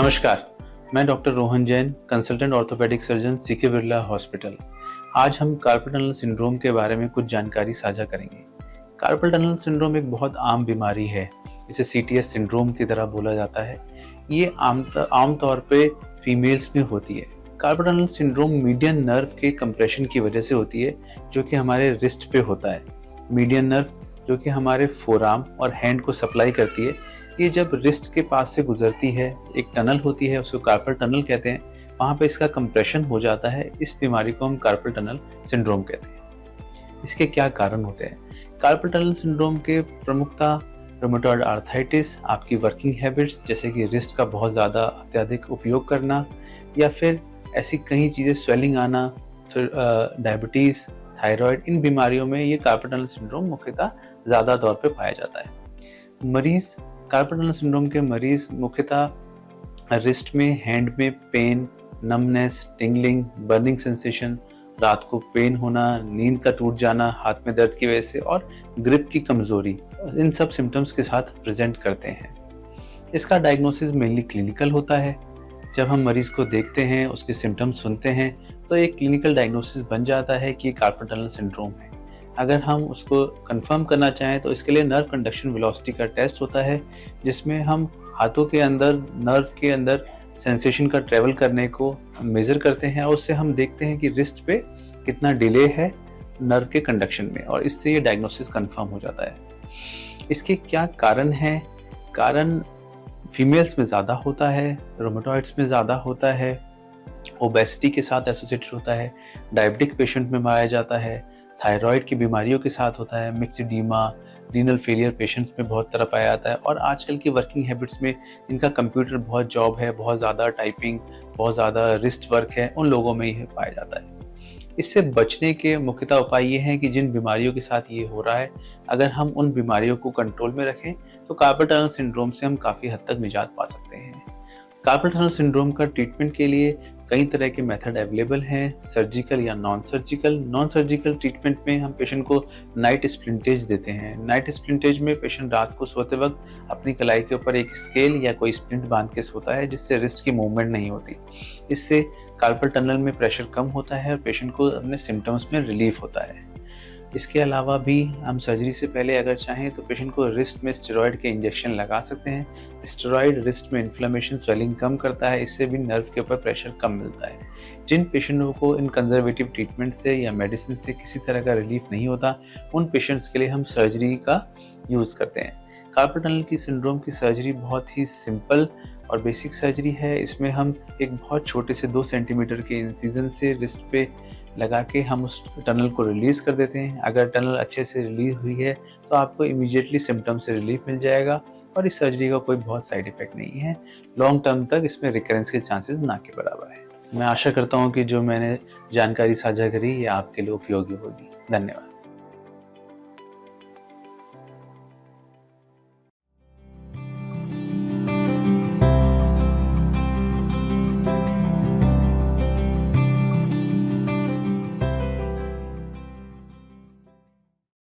नमस्कार, मैं doctor Rohan Jain, consultant orthopaedic surgeon CK Birla hospital. आज हम कार्पल टनल सिंड्रोम के बारे में कुछ जानकारी साझा करेंगे। कार्पल टनल सिंड्रोम एक बहुत आम बीमारी है, इसे सीटीएस सिंड्रोम की तरह बोला जाता है। ये आमतौर पे फीमेल्स में होती है। Carpal tunnel syndrome median nerve के कंप्रेशन की वजह से होती है, जो कि हमारे रिस्ट पे होता है। मीडियन नर्व जो कि हमारे फोरआर्म और हैंड को सप्लाई करती है, ये जब रिस्ट के पास से गुजरती है, एक टनल होती है, उसको कार्पल टनल कहते हैं। वहाँ पे इसका कंप्रेशन हो जाता है। इस बीमारी को हम कार्पल टनल सिंड्रोम कहते हैं। इसके क्या कारण होते हैं? कार्पल टनल सिंड्रोम के प्रमुखता रूमेटॉइड आर्थराइटिस, आपकी वर्किंग हैबिट्स जैसे कि रिस्ट का बहुत ज़्यादा अत्यधिक उपयोग करना, या फिर ऐसी कई चीज़ें, स्वेलिंग आना, डायबिटीज़, थायराइड, इन बीमारियों में ये कार्पल टनल सिंड्रोम मुख्यतः ज़्यादा तौर पे पाया जाता है। कार्पल टनल सिंड्रोम के मरीज मुख्यतः रिस्ट में, हैंड में pain, numbness, tingling, burning sensation, रात को पेन होना, नींद का टूट जाना हाथ में दर्द की वजह से, और ग्रिप की कमजोरी, इन सब सिम्टम्स के साथ प्रेजेंट करते हैं। इसका डायग्नोसिस मेनली क्लिनिकल होता है। जब हम मरीज को देखते हैं, उसके सिम्टम्स सुनते हैं, तो एक क्लिनिकल डायग्नोसिस बन जाता है कि कार्पल टनल सिंड्रोम है। अगर हम उसको कंफर्म करना चाहें तो इसके लिए नर्व कंडक्शन वेलोसिटी का टेस्ट होता है, जिसमें हम हाथों के अंदर, नर्व के अंदर सेंसेशन का ट्रेवल करने को मेजर करते हैं, और उससे हम देखते हैं कि रिस्ट पे कितना डिले है नर्व के कंडक्शन में, और इससे ये डायग्नोसिस कंफर्म हो जाता है। इसके क्या कारण हैं? कारण फीमेल्स में ज़्यादा होता है, रूमेटॉइड्स में ज़्यादा होता है, ओबेसिटी के साथ एसोसिएटेड होता है, डायबिटिक पेशेंट में पाया जाता है, थायराइड की बीमारियों के साथ होता है, मिक्सिडीमा, रीनल फेलियर पेशेंट्स में बहुत तरह पाया जाता है, और आजकल की वर्किंग हैबिट्स में जिनका कंप्यूटर बहुत जॉब है, बहुत ज़्यादा टाइपिंग, बहुत ज़्यादा रिस्ट वर्क है, उन लोगों में यह पाया जाता है। इससे बचने के मुख्यतः उपाय ये हैं कि जिन बीमारियों के साथ ये हो रहा है, अगर हम उन बीमारियों को कंट्रोल में रखें तो कार्पल टनल सिंड्रोम से हम काफ़ी हद तक निजात पा सकते हैं। कार्पल टनल सिंड्रोम का ट्रीटमेंट के लिए कई तरह के मेथड अवेलेबल हैं, सर्जिकल या non surgical. Non surgical treatment में हम पेशेंट को नाइट स्प्लिंटेज देते हैं। नाइट स्प्लिंटेज में पेशेंट रात को सोते वक्त अपनी कलाई के ऊपर एक स्केल या कोई स्प्लिंट बांध के सोता है, जिससे रिस्ट की मूवमेंट नहीं होती। इससे कार्पल टनल में प्रेशर कम होता है और पेशेंट को अपने सिम्टम्स में रिलीफ होता है। इसके अलावा भी हम सर्जरी से पहले अगर चाहें तो पेशेंट को रिस्ट में स्टेरॉयड के इंजेक्शन लगा सकते हैं। स्टेरॉयड रिस्ट में इन्फ्लेमेशन, स्वेलिंग कम करता है, इससे भी नर्व के ऊपर प्रेशर कम मिलता है। जिन पेशेंटों को इन कंजर्वेटिव ट्रीटमेंट से या मेडिसिन से किसी तरह का रिलीफ नहीं होता, उन पेशेंट्स के लिए हम सर्जरी का यूज़ करते हैं। कार्पल टनल की सिंड्रोम की सर्जरी बहुत ही सिंपल और बेसिक सर्जरी है। इसमें हम एक बहुत छोटे से 2 सेंटीमीटर के इंसिजन से रिस्ट पे लगा के हम उस टनल को रिलीज़ कर देते हैं। अगर टनल अच्छे से रिलीज हुई है तो आपको इमीडिएटली सिम्टम से रिलीफ मिल जाएगा, और इस सर्जरी का कोई बहुत साइड इफेक्ट नहीं है। लॉन्ग टर्म तक इसमें रिकरेंस के चांसेस ना के बराबर है। मैं आशा करता हूँ कि जो मैंने जानकारी साझा करी ये आपके लिए उपयोगी होगी। धन्यवाद।